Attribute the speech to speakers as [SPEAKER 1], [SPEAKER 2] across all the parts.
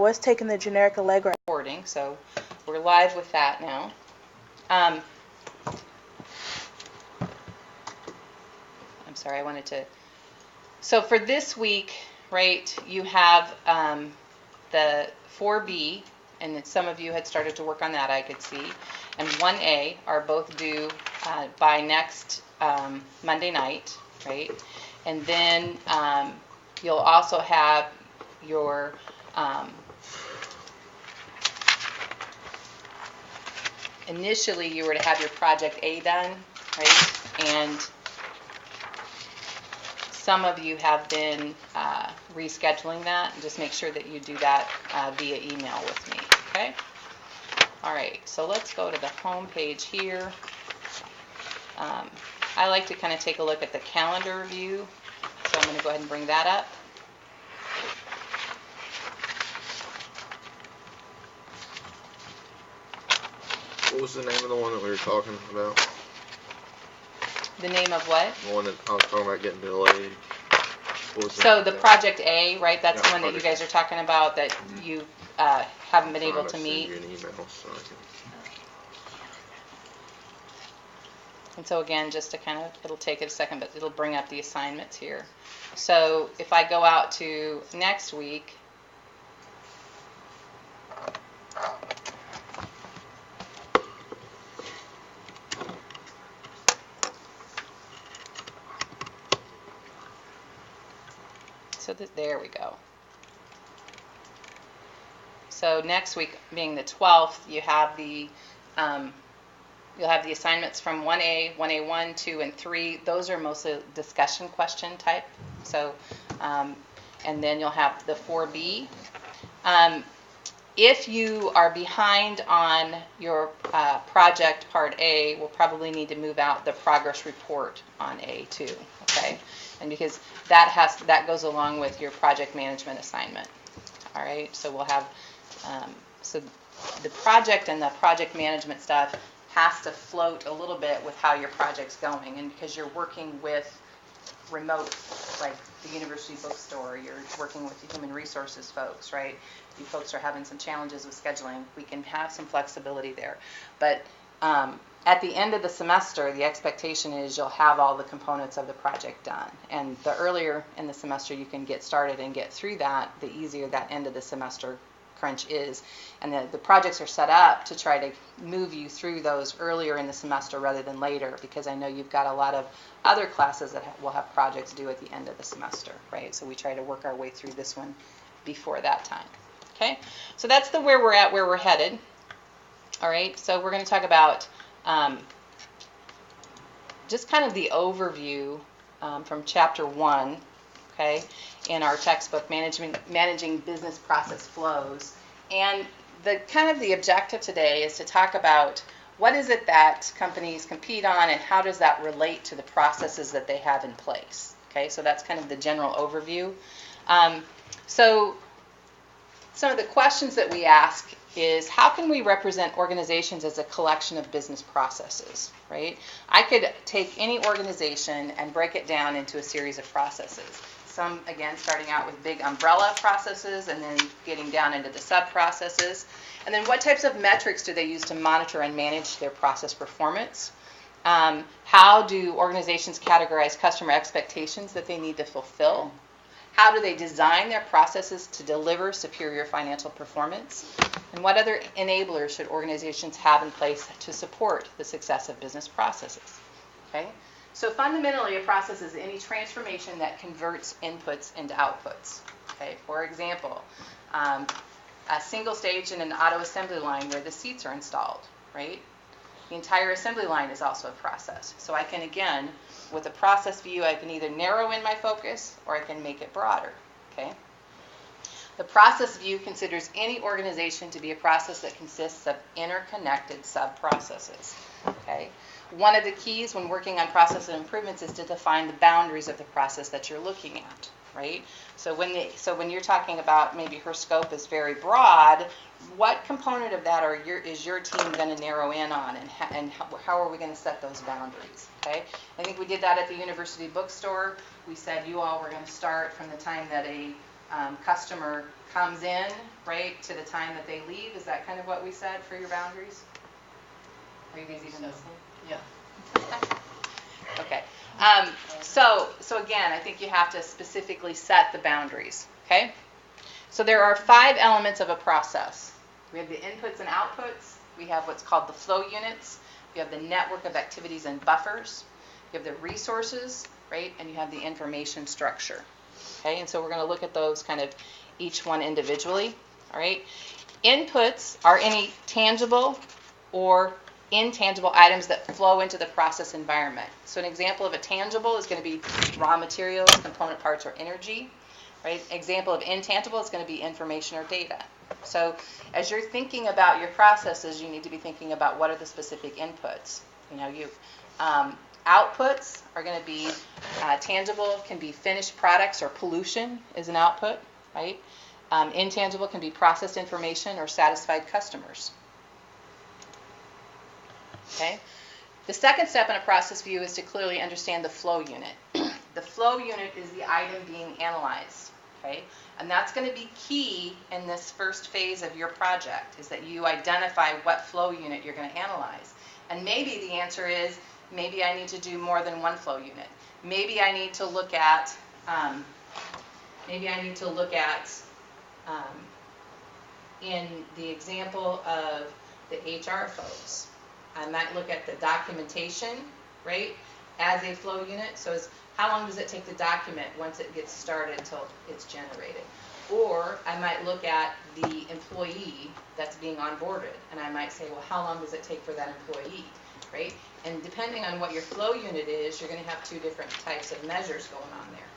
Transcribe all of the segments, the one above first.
[SPEAKER 1] was taking the generic Allegro
[SPEAKER 2] recording, so we're live with that now. I'm sorry, I wanted to. So for this week, right, you have the 4B, and some of you had started to work on that, I could see, and 1A are both due by next Monday night, right? And then you'll also have your initially you were to have your project A done, right? And some of you have been rescheduling that, and just make sure that you do that via email with me, okay? All right, so let's go to the home page here. I like to kind of take a look at the calendar view, so I'm going to go ahead and bring that up.
[SPEAKER 3] What was the name of the one that we were talking about?
[SPEAKER 2] The name of what?
[SPEAKER 3] The one that I was talking about getting delayed.
[SPEAKER 2] So the Project A, right? That's the one that you guys are talking about that you haven't been able to meet.
[SPEAKER 3] Send you an email so I can...
[SPEAKER 2] And so again, just to kind of, it'll take it a second, but it'll bring up the assignments here. So if I go out to next week, so there we go. So next week, being the 12th, you have the you'll have the assignments from 1A, 1A1, 2, and 3. Those are mostly discussion question type. So, and then you'll have the 4B. If you are behind on your project part A, we'll probably need to move out the progress report on A too, okay? And because that goes along with your project management assignment. All right, so we'll have, so the project and the project management stuff has to float a little bit with how your project's going, and because you're working with remote, like the university bookstore, you're working with the human resources folks, right? You folks are having some challenges with scheduling. We can have some flexibility there, but at the end of the semester, the expectation is you'll have all the components of the project done, and the earlier in the semester you can get started and get through that, the easier that end of the semester crunch is. And the projects are set up to try to move you through those earlier in the semester rather than later, because I know you've got a lot of other classes that will have projects due at the end of the semester, right? So we try to work our way through this one before that time. Okay, so that's the where we're at, where we're headed. All right, so we're going to talk about just kind of the overview from chapter 1, okay, in our textbook, Managing Business Process Flows. And the kind of the objective today is to talk about what is it that companies compete on and how does that relate to the processes that they have in place. Okay, so that's kind of the general overview. So some of the questions that we ask is, how can we represent organizations as a collection of business processes, right? I could take any organization and break it down into a series of processes. Some, again, starting out with big umbrella processes and then getting down into the sub-processes. And then what types of metrics do they use to monitor and manage their process performance? How do organizations categorize customer expectations that they need to fulfill? How do they design their processes to deliver superior financial performance? And what other enablers should organizations have in place to support the success of business processes? Okay? So fundamentally, a process is any transformation that converts inputs into outputs. Okay? For example, a single stage in an auto assembly line where the seats are installed, right? The entire assembly line is also a process. So I can, again, with a process view, I can either narrow in my focus or I can make it broader, okay? The process view considers any organization to be a process that consists of interconnected sub-processes, okay? One of the keys when working on process improvements is to define the boundaries of the process that you're looking at, right? So when you're talking about maybe her scope is very broad, what component of that is your team going to narrow in on, and how are we going to set those boundaries? Okay, I think we did that at the university bookstore. We said you all were going to start from the time that a customer comes in, right, to the time that they leave. Is that kind of what we said for your boundaries? Are you guys even listening?
[SPEAKER 1] Yeah.
[SPEAKER 2] Okay. So again, I think you have to specifically set the boundaries, okay? So there are 5 elements of a process. We have the inputs and outputs. We have what's called the flow units. You have the network of activities and buffers. You have the resources, right? And you have the information structure, okay? And so we're going to look at those kind of each one individually, all right? Inputs are any tangible or intangible items that flow into the process environment. So an example of a tangible is going to be raw materials, component parts, or energy, right? Example of intangible is going to be information or data. So as you're thinking about your processes, you need to be thinking about what are the specific inputs. Outputs are going to be tangible, can be finished products or pollution is an output, right? Intangible can be processed information or satisfied customers. Okay. The second step in a process view is to clearly understand the flow unit. The flow unit is the item being analyzed, okay? And that's going to be key in this first phase of your project, is that you identify what flow unit you're going to analyze. And maybe the answer is, maybe I need to do more than one flow unit. Maybe I need to look at, in the example of the HR folks, I might look at the documentation, right, as a flow unit. So how long does it take to document once it gets started until it's generated? Or I might look at the employee that's being onboarded, and I might say, well, how long does it take for that employee, right? And depending on what your flow unit is, you're going to have 2 different types of measures going on there.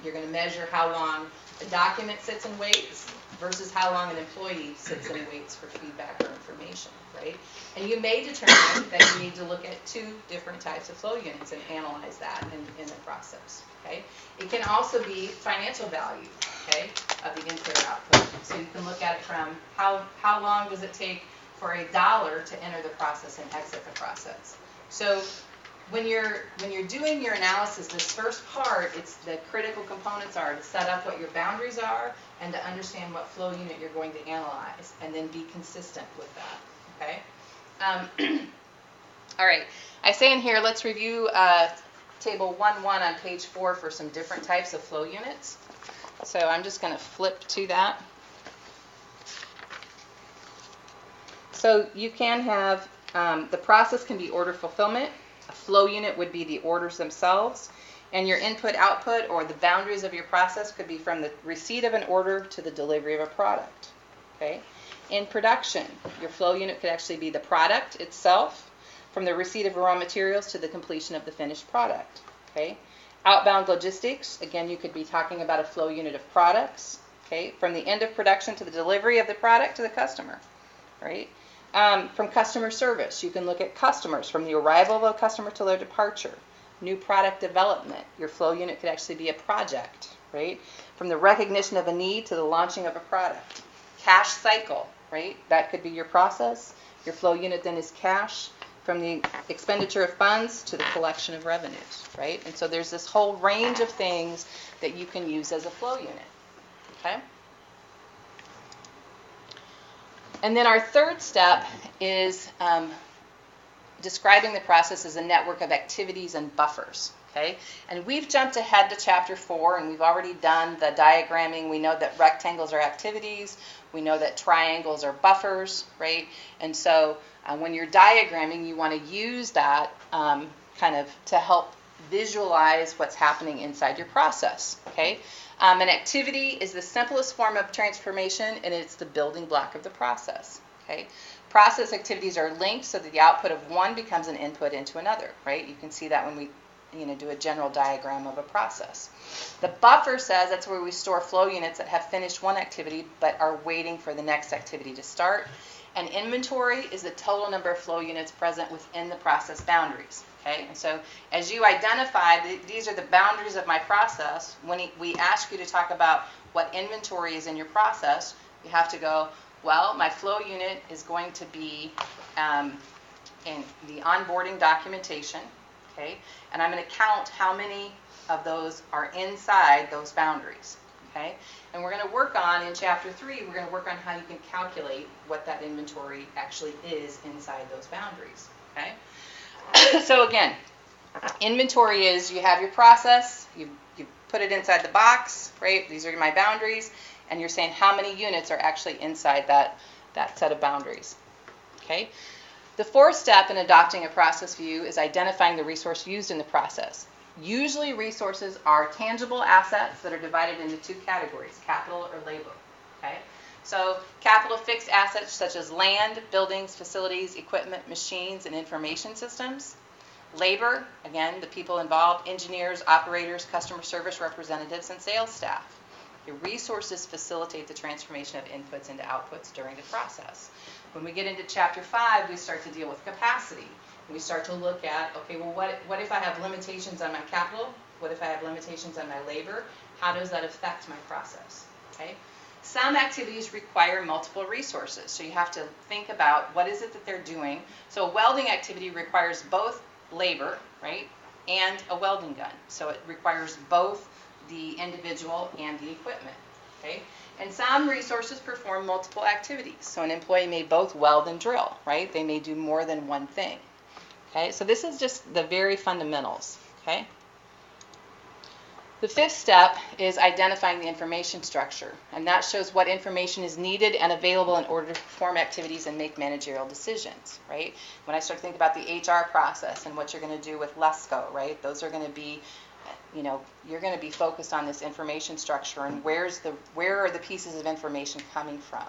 [SPEAKER 2] You're going to measure how long a document sits and waits versus how long an employee sits and waits for feedback or information, right? And you may determine that you need to look at 2 different types of flow units and analyze that in the process, okay? It can also be financial value, okay, of the input or output. So you can look at it from how long does it take for $1 to enter the process and exit the process. So when you're doing your analysis, this first part, it's the critical components are to set up what your boundaries are and to understand what flow unit you're going to analyze, and then be consistent with that, okay? All right, I say in here, let's review table 1.1 on page 4 for some different types of flow units. So I'm just going to flip to that. So you can have, the process can be order fulfillment. A flow unit would be the orders themselves. And your input-output, or the boundaries of your process, could be from the receipt of an order to the delivery of a product. Okay? In production, your flow unit could actually be the product itself, from the receipt of raw materials to the completion of the finished product. Okay? Outbound logistics, again, you could be talking about a flow unit of products. Okay? From the end of production to the delivery of the product to the customer. Right? From customer service, you can look at customers, from the arrival of a customer to their departure. New product development, your flow unit could actually be a project, right? From the recognition of a need to the launching of a product. Cash cycle, right? That could be your process. Your flow unit then is cash, from the expenditure of funds to the collection of revenues, right? And so there's this whole range of things that you can use as a flow unit, okay? And then our third step is describing the process as a network of activities and buffers, okay? And we've jumped ahead to chapter 4, and we've already done the diagramming. We know that rectangles are activities. We know that triangles are buffers, right? And so when you're diagramming, you want to use that kind of to help visualize what's happening inside your process, okay? An activity is the simplest form of transformation, and it's the building block of the process, okay? Process activities are linked so that the output of one becomes an input into another, right? You can see that when we do a general diagram of a process. The buffer says that's where we store flow units that have finished one activity but are waiting for the next activity to start. And inventory is the total number of flow units present within the process boundaries. Okay? And so as you identify, these are the boundaries of my process. When we ask you to talk about what inventory is in your process, you have to go, well, my flow unit is going to be in the onboarding documentation, okay? And I'm going to count how many of those are inside those boundaries, Okay? And we're going to work on, in Chapter 3, we're going to work on how you can calculate what that inventory actually is inside those boundaries. Okay? So again, inventory is you have your process, you put it inside the box, right? These are my boundaries, and you're saying how many units are actually inside that set of boundaries. Okay? The fourth step in adopting a process view is identifying the resource used in the process. Usually resources are tangible assets that are divided into two categories, capital or labor. Okay? So capital fixed assets such as land, buildings, facilities, equipment, machines, and information systems. Labor, again, the people involved, engineers, operators, customer service representatives, and sales staff. Your resources facilitate the transformation of inputs into outputs during the process. When we get into Chapter 5, we start to deal with capacity. We start to look at, okay, well, what if I have limitations on my capital? What if I have limitations on my labor? How does that affect my process? Okay? Some activities require multiple resources, so you have to think about what is it that they're doing. So a welding activity requires both labor, right, and a welding gun. So it requires both the individual and the equipment. Okay? And some resources perform multiple activities. So an employee may both weld and drill, right? They may do more than one thing. Okay, so this is just the very fundamentals. Okay. The fifth step is identifying the information structure, and that shows what information is needed and available in order to perform activities and make managerial decisions, right? When I start thinking about the HR process and what you're going to do with LESCO, right? Those are going to be, you're going to be focused on this information structure and where are the pieces of information coming from,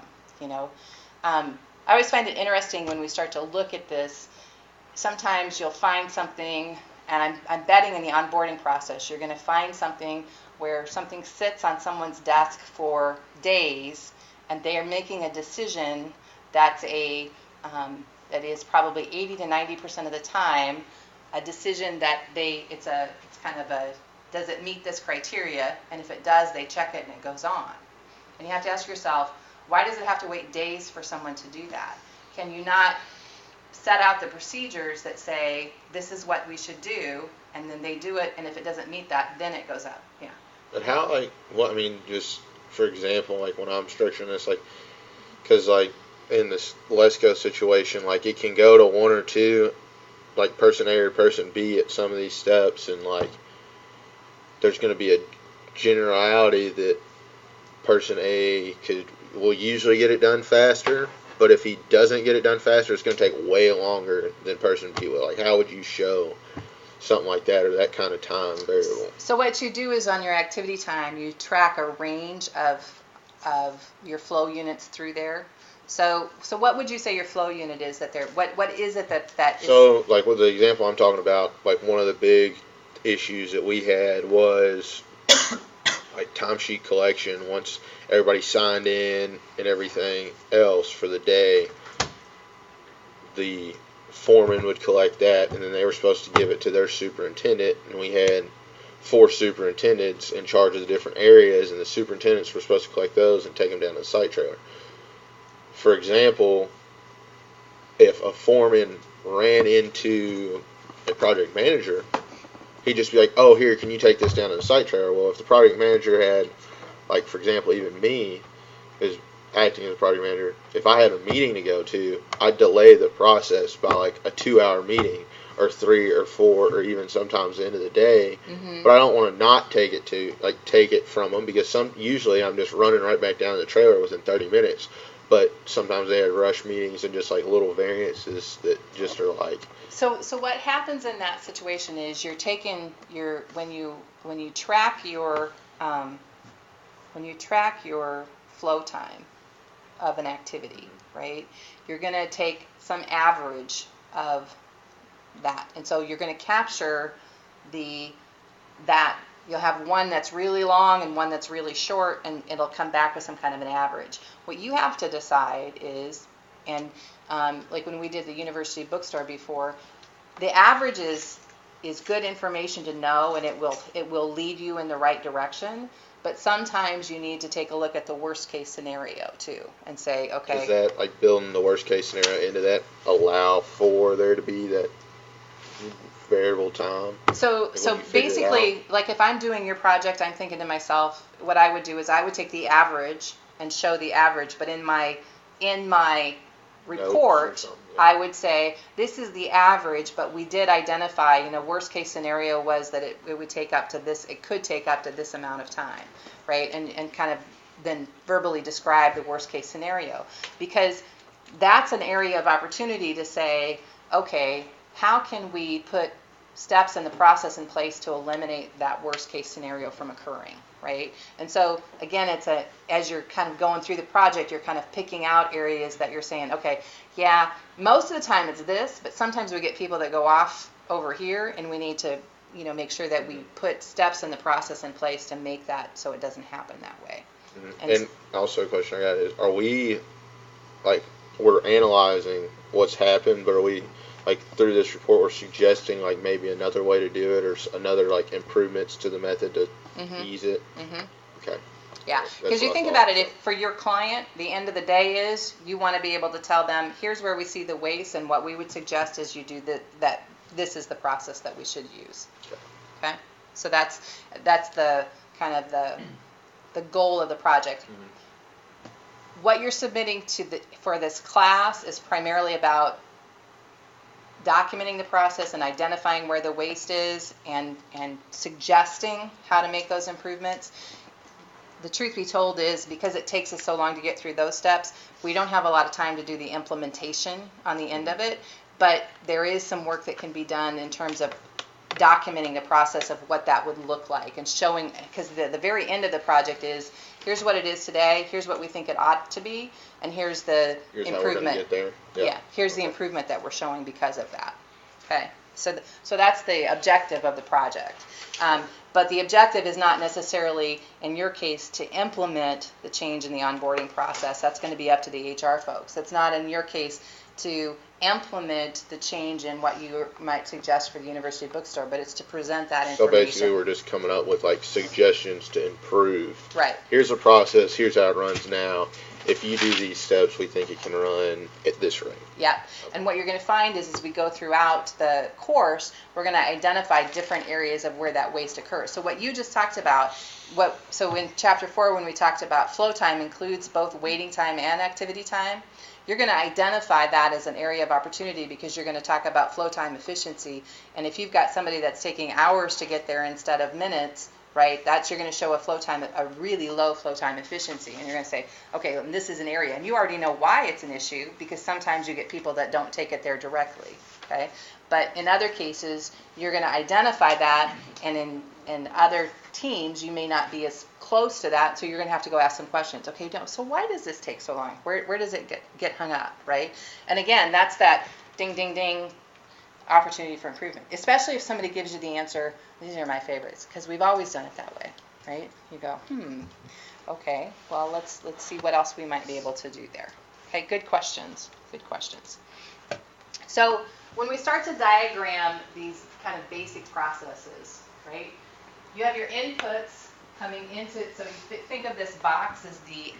[SPEAKER 2] I always find it interesting when we start to look at this. Sometimes you'll find something, and I'm betting in the onboarding process, you're going to find something where something sits on someone's desk for days, and they are making a decision that is probably 80 to 90% of the time a decision that it's kind of a, does it meet this criteria? And if it does, they check it and it goes on. And you have to ask yourself, why does it have to wait days for someone to do that? Can you not set out the procedures that say this is what we should do, and then they do it, and if it doesn't meet that, then it goes up. Yeah.
[SPEAKER 3] But how, just for example, when I'm structuring this, because in this LESCO situation, it can go to one or two, person A or person B at some of these steps, and there's going to be a generality that person A will usually get it done faster. But if he doesn't get it done faster, it's going to take way longer than person B will. How would you show something like that, or that kind of time variable?
[SPEAKER 2] So what you do is on your activity time, you track a range of your flow units through there. So what would you say your flow unit is that there? What is it that is?
[SPEAKER 3] So with the example I'm talking about, one of the big issues that we had was timesheet collection. Once everybody signed in and everything else for the day, the foreman would collect that, and then they were supposed to give it to their superintendent, and we had 4 superintendents in charge of the different areas, and the superintendents were supposed to collect those and take them down to the site trailer. For example, if a foreman ran into a project manager, he'd just be like, oh, here, can you take this down to the site trailer? Well, if the project manager had, for example, even me, is acting as a project manager, if I had a meeting to go to, I'd delay the process by a 2-hour meeting, or 3 or 4, or even sometimes the end of the day. Mm-hmm. But I don't want to not take it from them, because usually I'm just running right back down to the trailer within 30 minutes. But sometimes they had rush meetings and just little variances that just are
[SPEAKER 2] So what happens in that situation is you're taking when you track your flow time of an activity, right? You're going to take some average of that, and so you're going to capture that. You'll have one that's really long and one that's really short, and it'll come back with some kind of an average. What you have to decide is, and when we did the university bookstore before, the average is good information to know, and it will lead you in the right direction. But sometimes you need to take a look at the worst case scenario too, and say, okay.
[SPEAKER 3] Is that building the worst case scenario into that allow for there to be that variable time.
[SPEAKER 2] So basically, like if I'm doing your project, I'm thinking to myself, what I would do is I would take the average and show the average, but in my report, I would say this is the average, but we did identify, worst case scenario was that it would take up to this, it could take up to this amount of time, right? And kind of then verbally describe the worst case scenario, because that's an area of opportunity to say, okay, how can we put steps in the process in place to eliminate that worst case scenario from occurring, right? And so again, as you're kind of going through the project, you're kind of picking out areas that you're saying, okay, yeah, most of the time it's this, but sometimes we get people that go off over here, and we need to, make sure that we put steps in the process in place to make that so it doesn't happen that way.
[SPEAKER 3] Mm-hmm. And also a question I got is, are we, like, we're analyzing what's happened, but are we, like, through this report, we're suggesting, like, maybe another way to do it, or another, like, improvements to the method to ease it?
[SPEAKER 2] Mm-hmm.
[SPEAKER 3] Okay.
[SPEAKER 2] Yeah, because you think about it, if for your client, the end of the day is you want to be able to tell them, here's where we see the waste, and what we would suggest is you do that. This is the process that we should use. Okay. So that's the kind of the goal of the project. Mm-hmm. What you're submitting for this class is primarily about documenting the process and identifying where the waste is, and suggesting how to make those improvements. The truth be told is, because it takes us so long to get through those steps, we don't have a lot of time to do the implementation on the end of it, but there is some work that can be done in terms of documenting the process of what that would look like, and showing, because the very end of the project is, here's what it is today, here's what we think it ought to be, and here's the improvement.
[SPEAKER 3] How we're gonna get there.
[SPEAKER 2] Yeah, here's the improvement that we're showing because of that. Okay, so that's the objective of the project. But the objective is not necessarily, in your case, to implement the change in the onboarding process. That's going to be up to the HR folks. It's not, in your case, to implement the change in what you might suggest for the university bookstore, but it's to present that information.
[SPEAKER 3] So basically, we're just coming up with, like, suggestions to improve.
[SPEAKER 2] Right.
[SPEAKER 3] Here's the process. Here's how it runs now. If you do these steps, we think it can run at this rate.
[SPEAKER 2] Yeah. Okay. And what you're going to find is, as we go throughout the course, we're going to identify different areas of where that waste occurs. So what you just talked about, so in Chapter 4, when we talked about flow time includes both waiting time and activity time, you're going to identify that as an area of opportunity, because you're going to talk about flow time efficiency. And if you've got somebody that's taking hours to get there instead of minutes, right, you're going to show a really low flow time efficiency. And you're going to say, okay, and this is an area. And you already know why it's an issue, because sometimes you get people that don't take it there directly, okay? But in other cases, you're going to identify that, and in other teams, you may not be as close to that, so you're going to have to go ask some questions. Okay, so why does this take so long? Where does it get hung up, right? And again, that's that ding, ding, ding opportunity for improvement, especially if somebody gives you the answer, these are my favorites, because we've always done it that way, right? You go, okay, well, let's see what else we might be able to do there. Okay, good questions. So when we start to diagram these kind of basic processes, right, you have your inputs coming into it. So you think of this box as the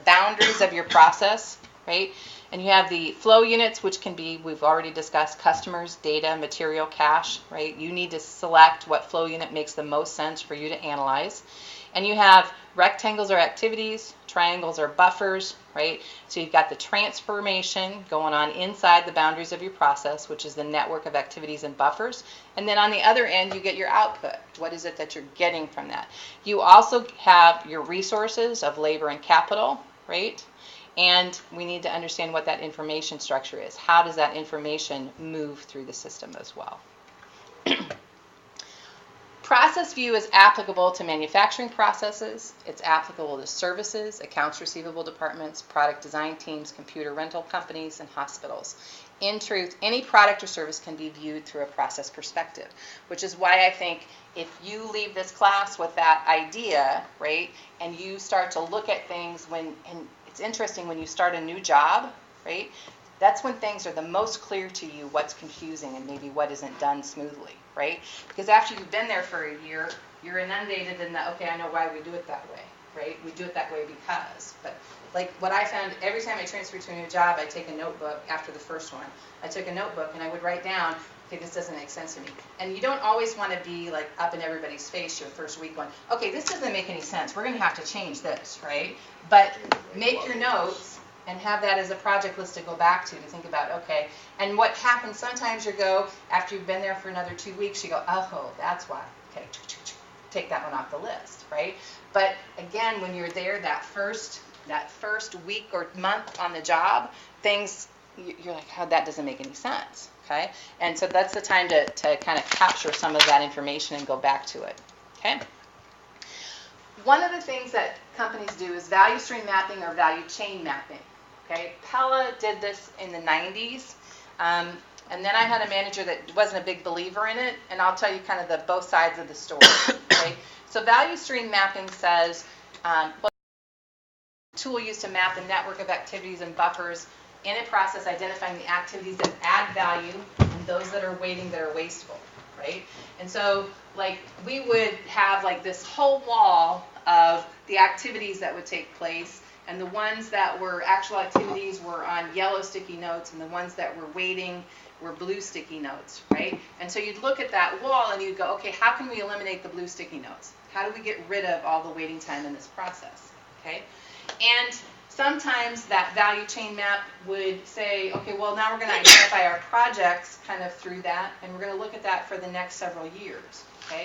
[SPEAKER 2] boundaries of your process, right? And you have the flow units, which can be, we've already discussed, customers, data, material, cash, right? You need to select what flow unit makes the most sense for you to analyze. And you have rectangles or activities, triangles or buffers, right? So you've got the transformation going on inside the boundaries of your process, which is the network of activities and buffers. And then on the other end, you get your output. What is it that you're getting from that? You also have your resources of labor and capital, right? And we need to understand what that information structure is. How does that information move through the system as well? Process view is applicable to manufacturing processes. It's applicable to services, accounts receivable departments, product design teams, computer rental companies, and hospitals. In truth, any product or service can be viewed through a process perspective, which is why I think if you leave this class with that idea, right, and you start to look at things and it's interesting when you start a new job, right, that's when things are the most clear to you, what's confusing and maybe what isn't done smoothly, right? Because after you've been there for a year, you're inundated in the, okay, I know why we do it that way, right? We do it that way because. But like what I found, every time I transferred to a new job, I take a notebook after the first one. I took a notebook and I would write down, okay, this doesn't make sense to me. And you don't always want to be like up in everybody's face your first week going, okay, this doesn't make any sense. We're going to have to change this, right? But make your notes and have that as a project list to go back to think about, okay. And what happens sometimes you go, after you've been there for another 2 weeks, you go, oh, that's why. Okay, take that one off the list, right? But again, when you're there that first week or month on the job, things, you're like, oh, that doesn't make any sense, okay? And so that's the time to kind of capture some of that information and go back to it, okay? One of the things that companies do is value stream mapping or value chain mapping, okay? Pella did this in the 90s, and then I had a manager that wasn't a big believer in it, and I'll tell you kind of the both sides of the story, okay? So value stream mapping says, tool used to map the network of activities and buffers in a process identifying the activities that add value and those that are waiting that are wasteful, right? And so like we would have like this whole wall of the activities that would take place, and the ones that were actual activities were on yellow sticky notes, and the ones that were waiting were blue sticky notes, right? And so you'd look at that wall and you'd go, okay, how can we eliminate the blue sticky notes? How do we get rid of all the waiting time in this process, okay? And sometimes that value chain map would say, okay, well, now we're going to identify our projects kind of through that, and we're going to look at that for the next several years, okay?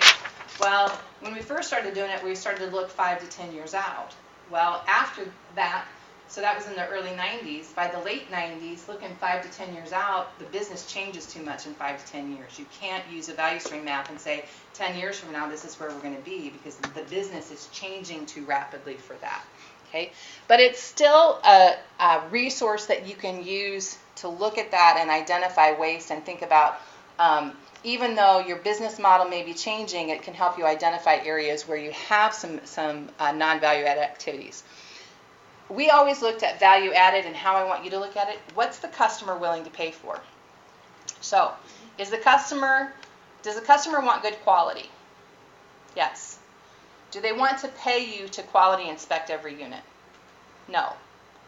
[SPEAKER 2] Well, when we first started doing it, we started to look 5 to 10 years out. Well, after that, so that was in the early 90s. By the late 90s, looking 5 to 10 years out, the business changes too much in 5 to 10 years. You can't use a value stream map and say, 10 years from now, this is where we're going to be, because the business is changing too rapidly for that. Okay? But it's still a resource that you can use to look at that and identify waste and think about, even though your business model may be changing, it can help you identify areas where you have some non-value added activities. We always looked at value added, and how I want you to look at it. What's the customer willing to pay for? So, does the customer want good quality? Yes. Do they want to pay you to quality inspect every unit? No.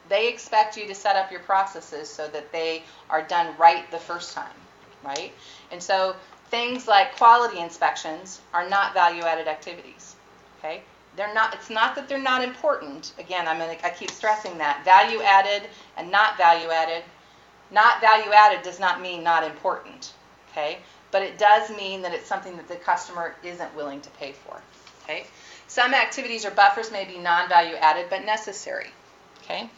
[SPEAKER 2] They expect you to set up your processes so that they are done right the first time, right? And so things like quality inspections are not value-added activities, okay? They're not. It's not that they're not important. Again, I keep stressing that. Value-added and not value-added. Not value-added does not mean not important, okay? But it does mean that it's something that the customer isn't willing to pay for, okay? Some activities or buffers may be non-value added but necessary, okay?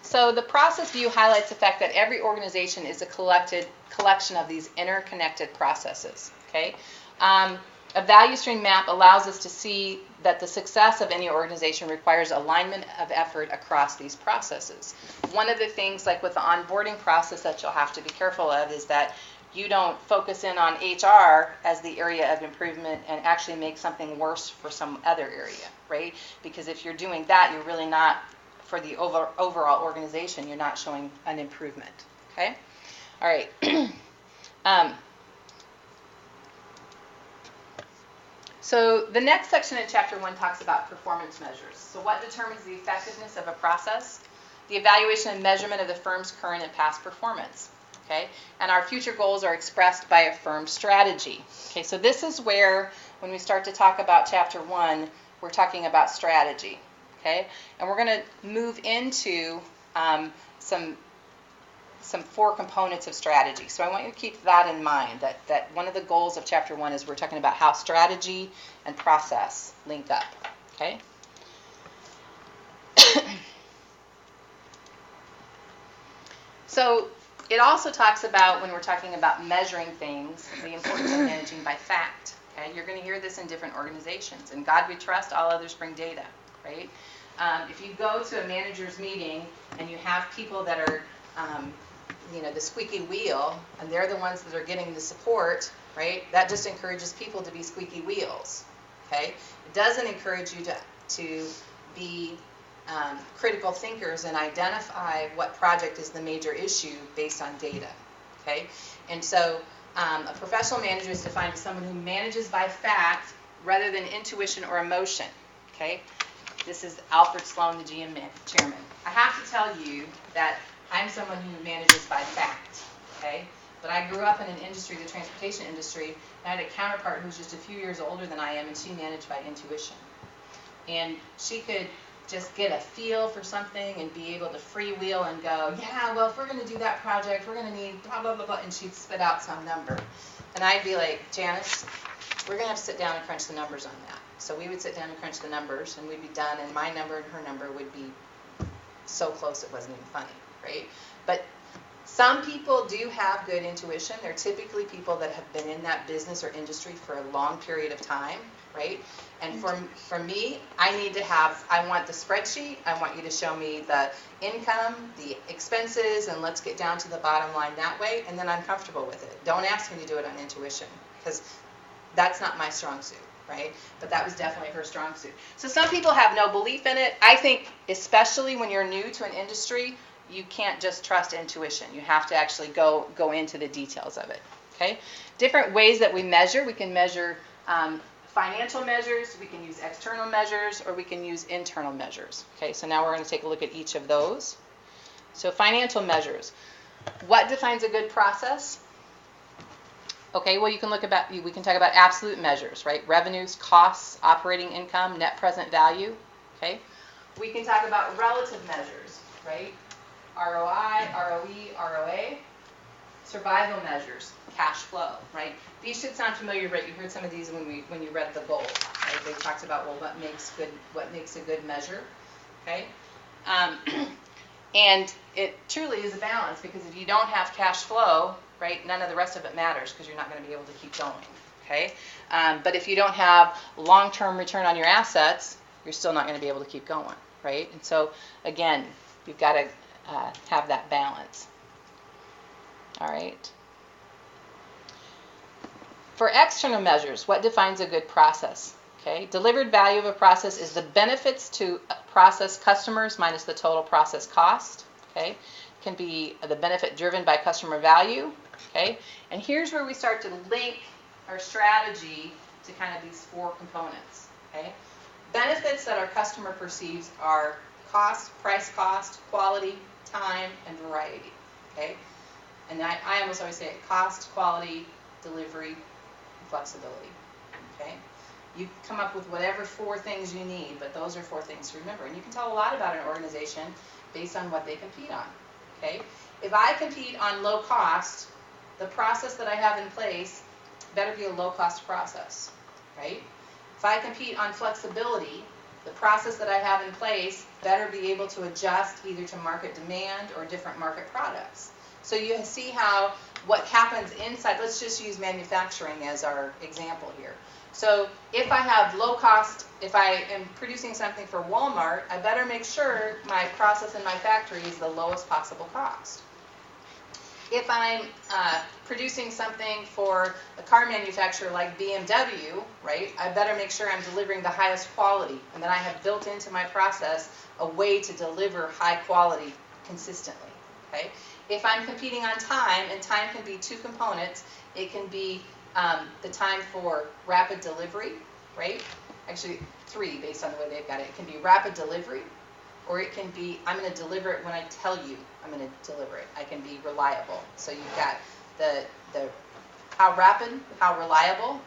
[SPEAKER 2] So the process view highlights the fact that every organization is a collection of these interconnected processes, okay? A value stream map allows us to see that the success of any organization requires alignment of effort across these processes. One of the things, like with the onboarding process that you'll have to be careful of, is that you don't focus in on HR as the area of improvement and actually make something worse for some other area, right? Because if you're doing that, you're really not, for the overall organization, you're not showing an improvement, okay? All right. So the next section in Chapter 1 talks about performance measures. So what determines the effectiveness of a process? The evaluation and measurement of the firm's current and past performance. Okay? And our future goals are expressed by a firm strategy. Okay, so this is where, when we start to talk about Chapter 1, we're talking about strategy. Okay? And we're going to move into some 4 components of strategy. So I want you to keep that in mind, that one of the goals of Chapter 1 is we're talking about how strategy and process link up. Okay? So it also talks about, when we're talking about measuring things, the importance of managing by fact. Okay? You're going to hear this in different organizations. In God we trust, all others bring data, right? If you go to a manager's meeting and you have people that are the squeaky wheel, and they're the ones that are getting the support, right? That just encourages people to be squeaky wheels, okay? It doesn't encourage you to be critical thinkers and identify what project is the major issue based on data, okay? And so A professional manager is defined as someone who manages by fact rather than intuition or emotion. Okay? This is Alfred Sloan, the GM chairman. I have to tell you that I'm someone who manages by fact. Okay? But I grew up in an industry, the transportation industry, and I had a counterpart who was just a few years older than I am, and she managed by intuition. And she could just get a feel for something and be able to freewheel and go, yeah, well, if we're going to do that project, we're going to need blah, blah, blah, blah, and she'd spit out some number. And I'd be like, Janice, we're going to have to sit down and crunch the numbers on that. So we would sit down and crunch the numbers, and we'd be done, and my number and her number would be so close it wasn't even funny, right? But some people do have good intuition. They're typically people that have been in that business or industry for a long period of time, right? And for me, I want the spreadsheet. I want you to show me the income, the expenses, and let's get down to the bottom line that way, and then I'm comfortable with it. Don't ask me to do it on intuition, because that's not my strong suit, right? But that was definitely her strong suit. So some people have no belief in it. I think especially when you're new to an industry, you can't just trust intuition. You have to actually go into the details of it, okay? Different ways that we measure. We can measure financial measures, we can use external measures, or we can use internal measures. Okay, so now we're going to take a look at each of those. So financial measures. What defines a good process? Okay, well, we can talk about absolute measures, right? Revenues, costs, operating income, net present value. Okay, we can talk about relative measures, right? ROI, ROE, ROA. Survival measures, cash flow, right? These should sound familiar, right? You heard some of these when you read the goal, right? They talked about, well, what makes a good measure, okay? And it truly is a balance, because if you don't have cash flow, right, none of the rest of it matters, because you're not going to be able to keep going, okay? But if you don't have long-term return on your assets, you're still not going to be able to keep going, right? And so, again, you've got to have that balance. All right. For external measures, what defines a good process? Okay. Delivered value of a process is the benefits to process customers minus the total process cost. Okay. It can be the benefit driven by customer value. Okay. And here's where we start to link our strategy to kind of these four components. Okay. Benefits that our customer perceives are cost, price cost, quality, time, and variety. Okay. And I almost always say cost, quality, delivery, flexibility. Okay? You come up with whatever four things you need, but those are four things to remember. And you can tell a lot about an organization based on what they compete on. Okay? If I compete on low cost, the process that I have in place better be a low cost process. Right? If I compete on flexibility, the process that I have in place better be able to adjust either to market demand or different market products. So you see how what happens inside, let's just use manufacturing as our example here. So if I have low cost, if I am producing something for Walmart, I better make sure my process in my factory is the lowest possible cost. If I'm producing something for a car manufacturer like BMW, right, I better make sure I'm delivering the highest quality, and that I have built into my process a way to deliver high quality consistently. Okay? If I'm competing on time, and time can be two components, it can be the time for rapid delivery, right? Actually, three based on the way they've got it. It can be rapid delivery, or it can be I'm going to deliver it when I tell you I'm going to deliver it. I can be reliable. So you've got the how rapid, how reliable,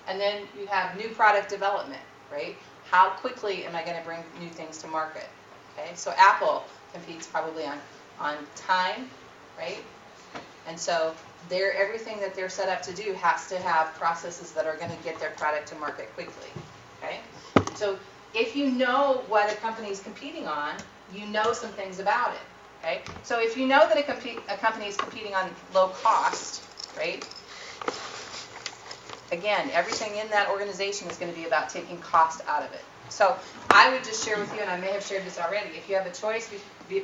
[SPEAKER 2] and then you have new product development, right? How quickly am I going to bring new things to market? Okay, so Apple competes probably on time, right? And so everything that they're set up to do has to have processes that are going to get their product to market quickly. Okay? So if you know what a company is competing on, you know some things about it. Okay? So if you know that a company is competing on low cost, right? Again, everything in that organization is going to be about taking cost out of it. So I would just share with you, and I may have shared this already, if you have a choice, if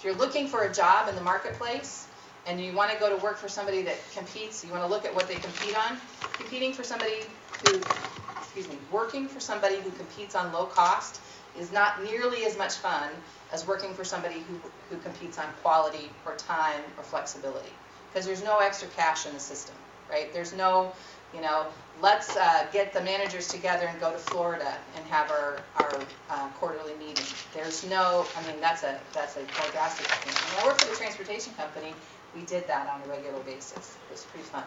[SPEAKER 2] you're looking for a job in the marketplace and you want to go to work for somebody that competes, you want to look at what they compete on, working for somebody who competes on low cost is not nearly as much fun as working for somebody who competes on quality or time or flexibility. because there's no extra cash in the system, right? There's no, let's get the managers together and go to Florida and have our quarterly meeting. There's no, that's a drastic thing. When I worked for the transportation company, we did that on a regular basis. It was pretty fun.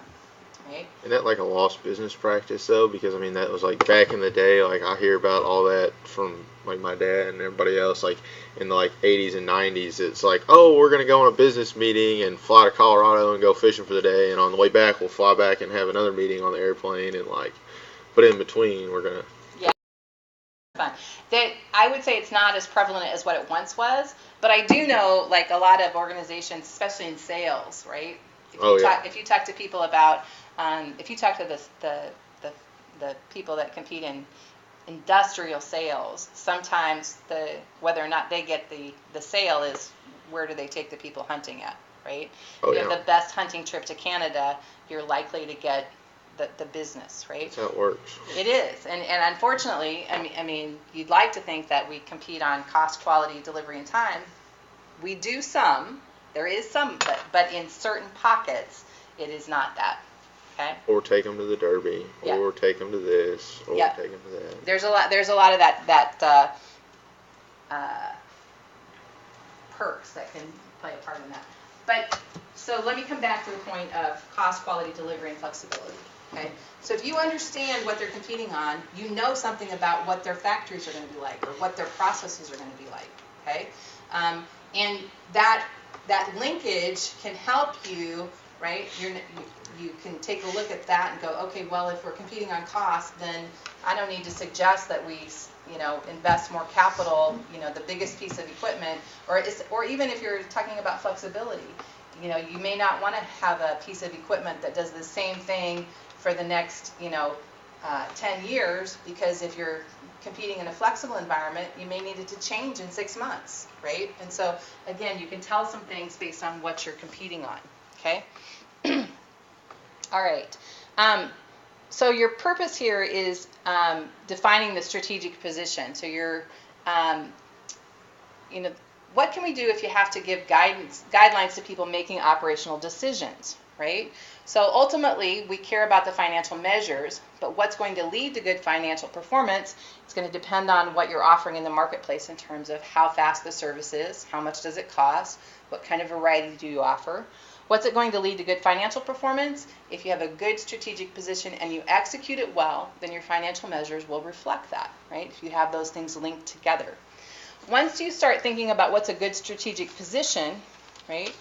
[SPEAKER 2] Right?
[SPEAKER 3] Isn't that like a lost business practice though? Because that was like back in the day. Like I hear about all that from like my dad and everybody else. Like in the 80s and 90s, it's like, oh, we're gonna go on a business meeting and fly to Colorado and go fishing for the day, and on the way back we'll fly back and have another meeting on the airplane, and but in between we're gonna.
[SPEAKER 2] Yeah. Fun. I would say it's not as prevalent as what it once was, but I do know a lot of organizations, especially in sales, right? If you talk to people about if you talk to the people that compete in industrial sales, sometimes whether or not they get the sale is where do they take the people hunting at, right? If you have the best hunting trip to Canada, you're likely to get the business, right?
[SPEAKER 3] That's how it works.
[SPEAKER 2] It is, and unfortunately, you'd like to think that we compete on cost, quality, delivery, and time. We do some. There is some, but in certain pockets, it is not that. Okay.
[SPEAKER 3] Or take them to the Derby, or take them to this, or take them to that.
[SPEAKER 2] There's a lot of that perks that can play a part in that. But so let me come back to the point of cost, quality, delivery, and flexibility. Okay. So if you understand what they're competing on, you know something about what their factories are going to be like, or what their processes are going to be like. Okay. And that linkage can help you, right? You can take a look at that and go, okay, well, if we're competing on cost, then I don't need to suggest that we, invest more capital, the biggest piece of equipment, or even if you're talking about flexibility, you may not want to have a piece of equipment that does the same thing for the next, 10 years, because if you're competing in a flexible environment, you may need it to change in 6 months, right? And so, again, you can tell some things based on what you're competing on, okay? All right. So your purpose here is defining the strategic position. So you're, what can we do if you have to give guidelines to people making operational decisions, right? So ultimately, we care about the financial measures, but what's going to lead to good financial performance is going to depend on what you're offering in the marketplace in terms of how fast the service is, how much does it cost, what kind of variety do you offer. What's it going to lead to good financial performance? If you have a good strategic position and you execute it well, then your financial measures will reflect that, right? If you have those things linked together. Once you start thinking about what's a good strategic position, right,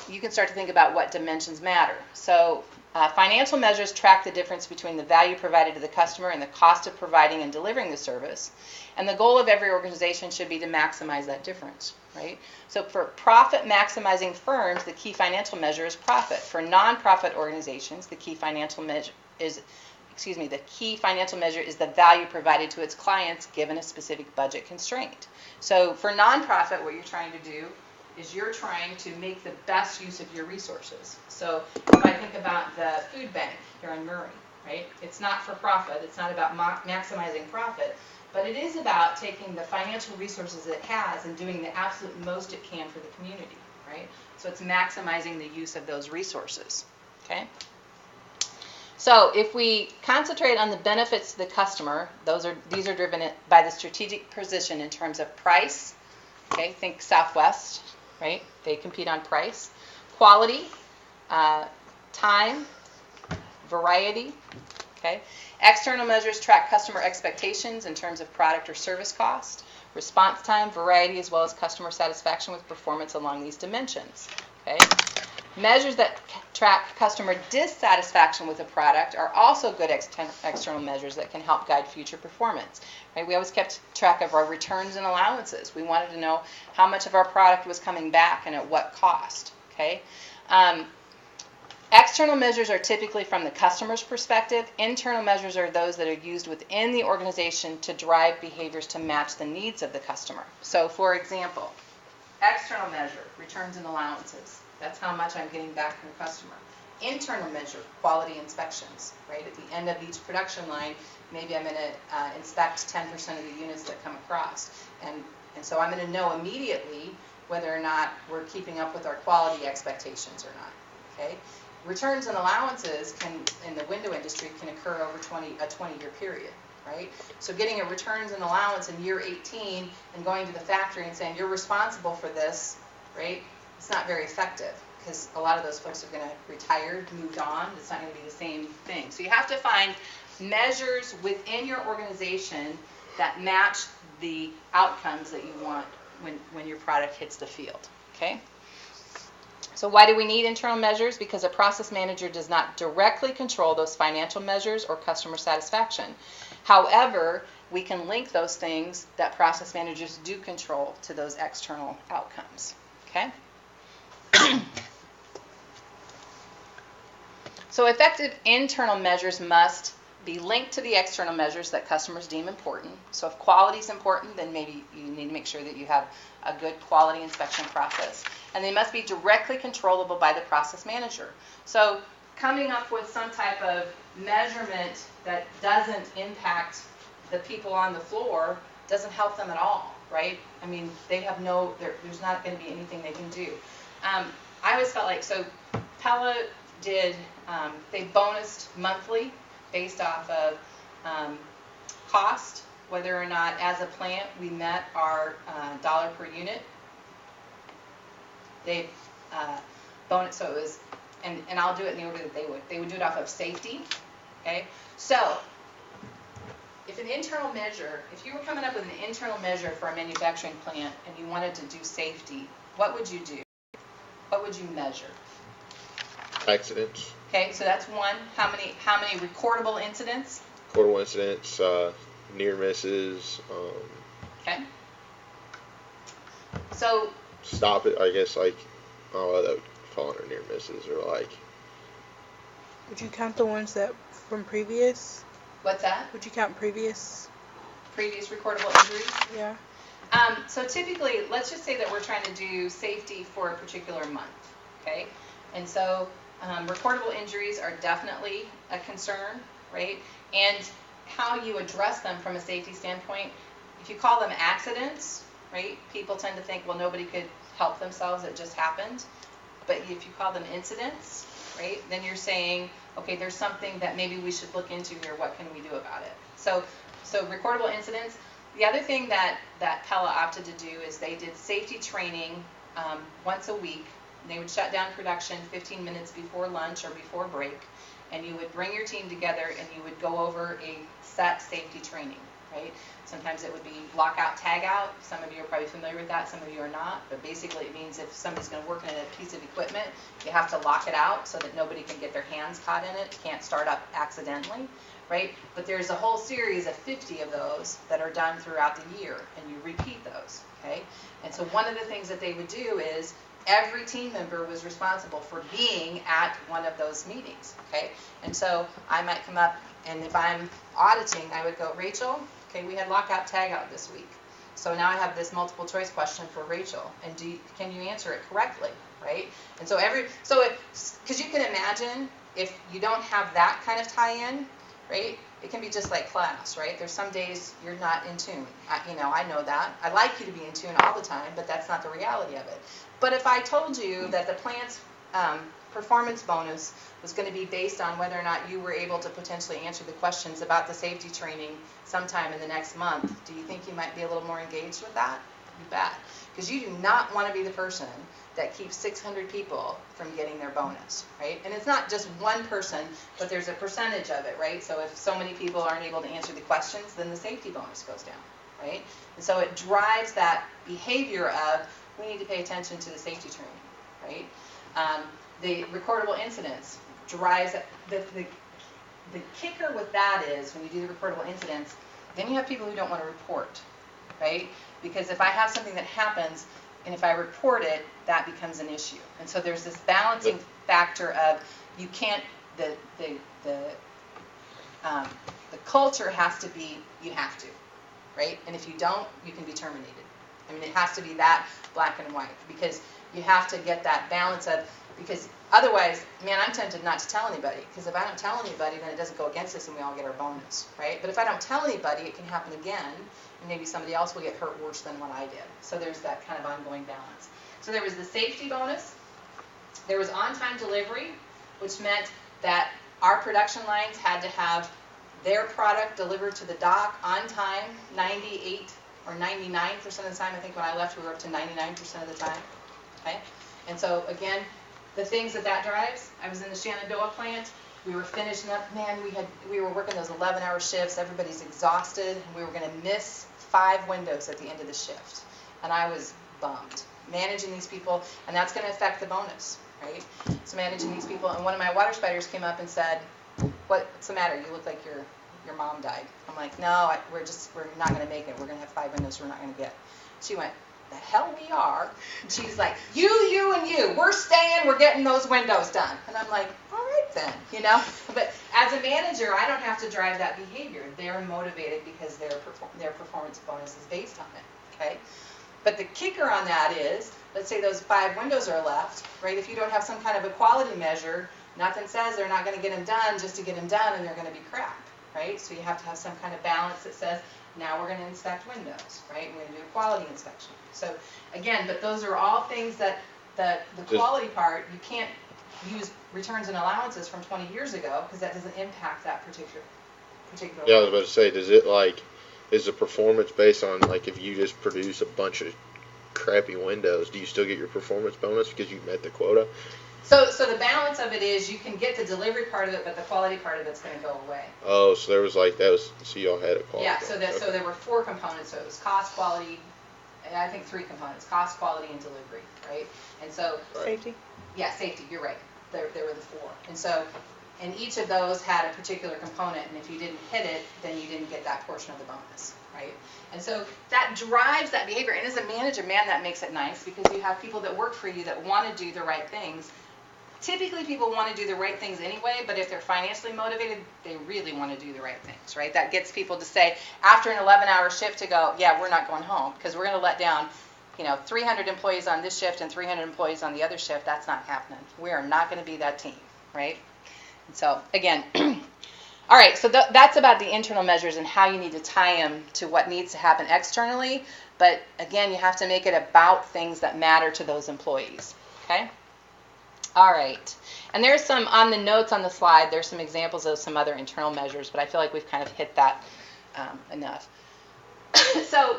[SPEAKER 2] you can start to think about what dimensions matter. So financial measures track the difference between the value provided to the customer and the cost of providing and delivering the service. And the goal of every organization should be to maximize that difference, right? So for profit maximizing firms, the key financial measure is profit. For nonprofit organizations, the key financial measure is the value provided to its clients given a specific budget constraint. So for nonprofit, what you're trying to do is you're trying to make the best use of your resources. So if I think about the food bank here in Murray, right? It's not for profit. It's not about maximizing profit, but it is about taking the financial resources it has and doing the absolute most it can for the community, right? So it's maximizing the use of those resources, okay? So if we concentrate on the benefits to the customer, these are driven by the strategic position in terms of price, okay? Think Southwest, right? They compete on price. Quality, time, variety, okay? External measures track customer expectations in terms of product or service cost, response time, variety, as well as customer satisfaction with performance along these dimensions, okay? Measures that track customer dissatisfaction with a product are also good external measures that can help guide future performance. Right? We always kept track of our returns and allowances. We wanted to know how much of our product was coming back and at what cost. Okay? External measures are typically from the customer's perspective. Internal measures are those that are used within the organization to drive behaviors to match the needs of the customer. So, for example, external measure, returns and allowances. That's how much I'm getting back from the customer. Internal measure, quality inspections, right? At the end of each production line, maybe I'm going to inspect 10% of the units that come across. And so I'm going to know immediately whether or not we're keeping up with our quality expectations or not. Okay? Returns and allowances in the window industry can occur over a 20-year period, right? So getting a returns and allowance in year 18 and going to the factory and saying, you're responsible for this, right? It's not very effective because a lot of those folks are going to retire, moved on. It's not going to be the same thing. So you have to find measures within your organization that match the outcomes that you want when your product hits the field, okay? So why do we need internal measures? Because a process manager does not directly control those financial measures or customer satisfaction. However, we can link those things that process managers do control to those external outcomes, okay? So effective internal measures must be linked to the external measures that customers deem important. So if quality is important, then maybe you need to make sure that you have a good quality inspection process. And they must be directly controllable by the process manager. So coming up with some type of measurement that doesn't impact the people on the floor doesn't help them at all, right? I mean, they have there's not going to be anything they can do. I always felt like, so Pella did, they bonused monthly based off of cost, whether or not as a plant we met our dollar per unit. They bonus, so it was, and I'll do it in the order that they would. They would do it off of safety, okay? So if an internal measure, if you were coming up with an internal measure for a manufacturing plant and you wanted to do safety, what would you do? What would you measure?
[SPEAKER 3] Accidents.
[SPEAKER 2] Okay, so that's one. How many recordable incidents?
[SPEAKER 3] Recordable incidents, near misses.
[SPEAKER 2] Okay. So
[SPEAKER 3] Stop it. I guess that would fall under near misses or like.
[SPEAKER 1] Would you count the ones that from previous?
[SPEAKER 2] What's that?
[SPEAKER 1] Would you count previous
[SPEAKER 2] recordable injuries?
[SPEAKER 1] Yeah.
[SPEAKER 2] So typically, let's just say that we're trying to do safety for a particular month, okay? And so recordable injuries are definitely a concern, right? And how you address them from a safety standpoint, if you call them accidents, right, people tend to think, well, nobody could help themselves, it just happened. But if you call them incidents, right, then you're saying, okay, there's something that maybe we should look into here, what can we do about it? So recordable incidents. The other thing that Pella opted to do is they did safety training once a week. They would shut down production 15 minutes before lunch or before break, and you would bring your team together and you would go over a set safety training, right? Sometimes it would be lockout, tagout. Some of you are probably familiar with that, some of you are not, but basically it means if somebody's going to work in a piece of equipment, you have to lock it out so that nobody can get their hands caught in it, can't start up accidentally, right? But there's a whole series of 50 of those that are done throughout the year, and you repeat those, okay? And so one of the things that they would do is every team member was responsible for being at one of those meetings, okay? And so I might come up, and if I'm auditing, I would go, Rachel, okay, we had lockout tagout this week. So now I have this multiple choice question for Rachel, and can you answer it correctly, right? And so because you can imagine if you don't have that kind of tie-in, right, it can be just like class, right? There's some days you're not in tune. I know that. I like you to be in tune all the time, but that's not the reality of it. But if I told you that the plant's performance bonus was going to be based on whether or not you were able to potentially answer the questions about the safety training sometime in the next month, do you think you might be a little more engaged with that? You bet. Because you do not want to be the person that keeps 600 people from getting their bonus, right? And it's not just one person, but there's a percentage of it, right? So if so many people aren't able to answer the questions, then the safety bonus goes down, right? And so it drives that behavior of, we need to pay attention to the safety training, right? The recordable incidents drives the kicker with that is when you do the recordable incidents, then you have people who don't want to report, right? Because if I have something that happens and if I report it, that becomes an issue. And so there's this balancing factor of you can't the culture has to be you have to, right? And if you don't, you can be terminated. I mean, it has to be that black and white because you have to get that balance of Because otherwise, man, I'm tempted not to tell anybody. Because if I don't tell anybody, then it doesn't go against us and we all get our bonus, right? But if I don't tell anybody, it can happen again, and maybe somebody else will get hurt worse than what I did. So there's that kind of ongoing balance. So there was the safety bonus. There was on-time delivery, which meant that our production lines had to have their product delivered to the dock on time, 98 or 99% of the time. I think when I left, we were up to 99% of the time. Okay? And so, again, the things that drives, I was in the Shenandoah plant. We were finishing up. Man, we were working those 11-hour shifts. Everybody's exhausted. And we were going to miss 5 windows at the end of the shift. And I was bummed. Managing these people, and that's going to affect the bonus, right? So managing these people, and one of my water spiders came up and said, "What's the matter? You look like your mom died." I'm like, "No, we're not going to make it. We're going to have 5 windows we're not going to get." She went, "The hell we are." And she's like, you, and you. We're staying. We're getting those windows done. And I'm like, all right then, you know. But as a manager, I don't have to drive that behavior. They're motivated because their performance bonus is based on it, okay? But the kicker on that is, let's say those 5 windows are left, right? If you don't have some kind of a quality measure, nothing says they're not going to get them done just to get them done, and they're going to be crap, right? So you have to have some kind of balance that says, now we're going to inspect windows, right? We're going to do a quality inspection. So again, but those are all things that the quality part, you can't use returns and allowances from 20 years ago because that doesn't impact that particular.
[SPEAKER 3] Yeah, I was about to say, is the performance based on, like, if you just produce a bunch of crappy windows, do you still get your performance bonus because you met the quota?
[SPEAKER 2] So the balance of it is you can get the delivery part of it, but the quality part of it's going to go away.
[SPEAKER 3] Oh, so there was so y'all had a quality.
[SPEAKER 2] Yeah, so there were 4 components. So it was cost, quality, and I think 3 components: cost, quality, and delivery, right? And so
[SPEAKER 1] Safety.
[SPEAKER 2] Yeah, safety. You're right. There were the 4, and so. And each of those had a particular component, and if you didn't hit it, then you didn't get that portion of the bonus, right? And so that drives that behavior. And as a manager, man, that makes it nice because you have people that work for you that want to do the right things. Typically, people want to do the right things anyway, but if they're financially motivated, they really want to do the right things, right? That gets people to say, after an 11-hour shift, to go, yeah, we're not going home because we're going to let down 300 employees on this shift and 300 employees on the other shift. That's not happening. We are not going to be that team, right? So, again, all right, so that's about the internal measures and how you need to tie them to what needs to happen externally. But, again, you have to make it about things that matter to those employees, okay? All right, and there's some, on the notes on the slide, there's some examples of some other internal measures, but I feel like we've kind of hit that enough. So,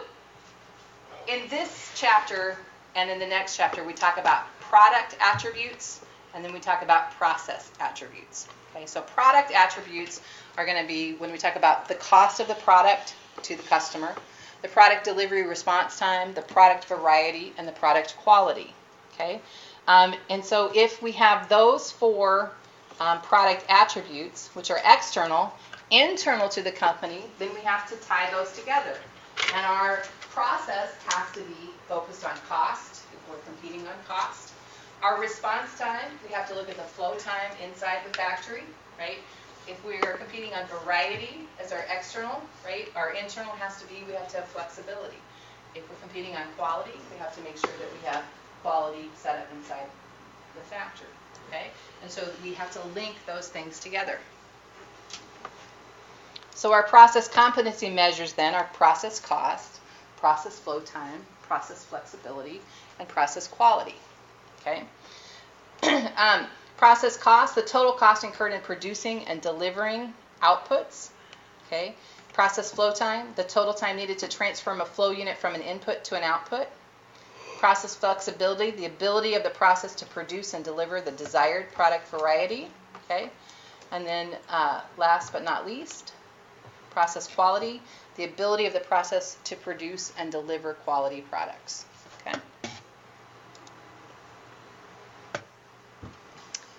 [SPEAKER 2] in this chapter and in the next chapter, we talk about product attributes, and then we talk about process attributes. Okay, so product attributes are going to be when we talk about the cost of the product to the customer, the product delivery response time, the product variety, and the product quality. Okay, and so if we have those 4 product attributes, which are external, internal to the company, then we have to tie those together. And our process has to be focused on cost if we're competing on cost. Our response time, we have to look at the flow time inside the factory, right? If we are competing on variety as our external, right, our internal has to be, we have to have flexibility. If we're competing on quality, we have to make sure that we have quality set up inside the factory, okay? And so we have to link those things together. So our process competency measures then are process cost, process flow time, process flexibility, and process quality. Okay. Process cost, the total cost incurred in producing and delivering outputs. Okay. Process flow time, the total time needed to transform a flow unit from an input to an output. Process flexibility, the ability of the process to produce and deliver the desired product variety. Okay. And then last but not least, process quality, the ability of the process to produce and deliver quality products. Okay.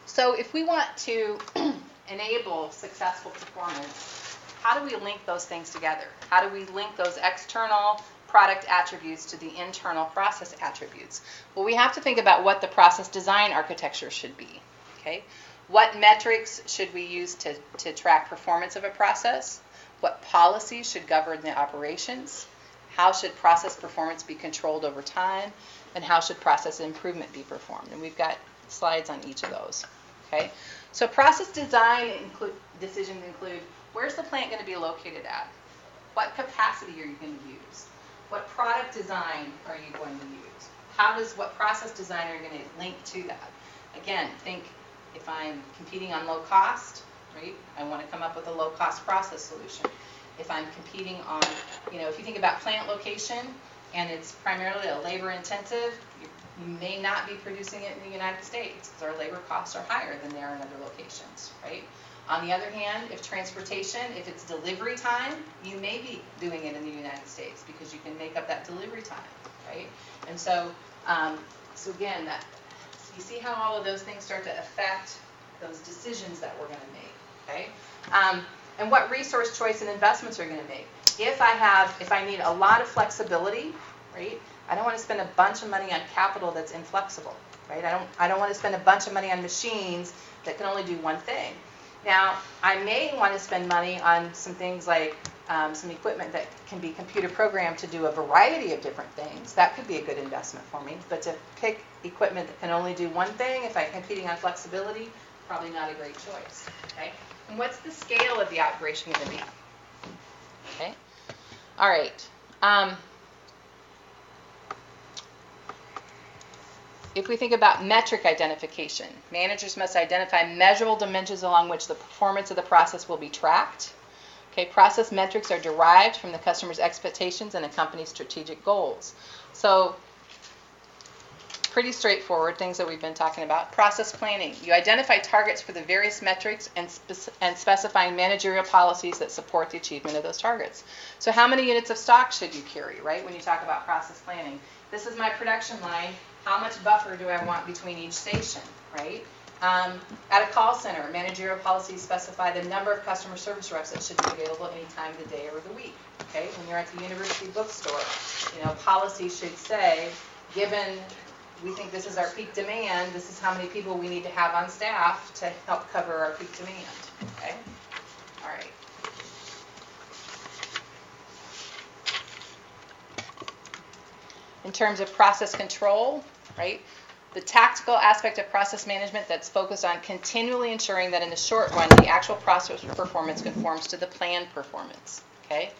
[SPEAKER 2] So if we want to enable successful performance, how do we link those things together? How do we link those external product attributes to the internal process attributes? Well, we have to think about what the process design architecture should be. Okay? What metrics should we use to track performance of a process? What policies should govern the operations? How should process performance be controlled over time? And how should process improvement be performed? And we've got slides on each of those. Okay, so process design decisions include, where's the plant going to be located at? What capacity are you going to use? What product design are you going to use? What process design are you going to link to that? Again, think if I'm competing on low cost, right? I want to come up with a low cost process solution. If I'm competing on, if you think about plant location and it's primarily a labor intensive, you may not be producing it in the United States because our labor costs are higher than they are in other locations, right? On the other hand, if transportation, if it's delivery time, you may be doing it in the United States because you can make up that delivery time, right? And so, again, you see how all of those things start to affect those decisions that we're going to make, okay? And what resource choice and investments are going to make. If I need a lot of flexibility, right? I don't want to spend a bunch of money on capital that's inflexible, right? I don't want to spend a bunch of money on machines that can only do one thing. Now, I may want to spend money on some things like some equipment that can be computer programmed to do a variety of different things. That could be a good investment for me. But to pick equipment that can only do one thing, if I'm competing on flexibility, probably not a great choice. Okay? And what's the scale of the operation going to be? Okay? All right. If we think about metric identification, managers must identify measurable dimensions along which the performance of the process will be tracked. Okay, process metrics are derived from the customer's expectations and a company's strategic goals. So, pretty straightforward things that we've been talking about. Process planning. You identify targets for the various metrics and specifying managerial policies that support the achievement of those targets. So how many units of stock should you carry, right, when you talk about process planning? This is my production line. How much buffer do I want between each station, right? At a call center, managerial policies specify the number of customer service reps that should be available any time of the day or the week, okay? When you're at the university bookstore, policy should say, given we think this is our peak demand, this is how many people we need to have on staff to help cover our peak demand, okay? All right. In terms of process control, right? The tactical aspect of process management that's focused on continually ensuring that in the short run, the actual process performance conforms to the planned performance, okay?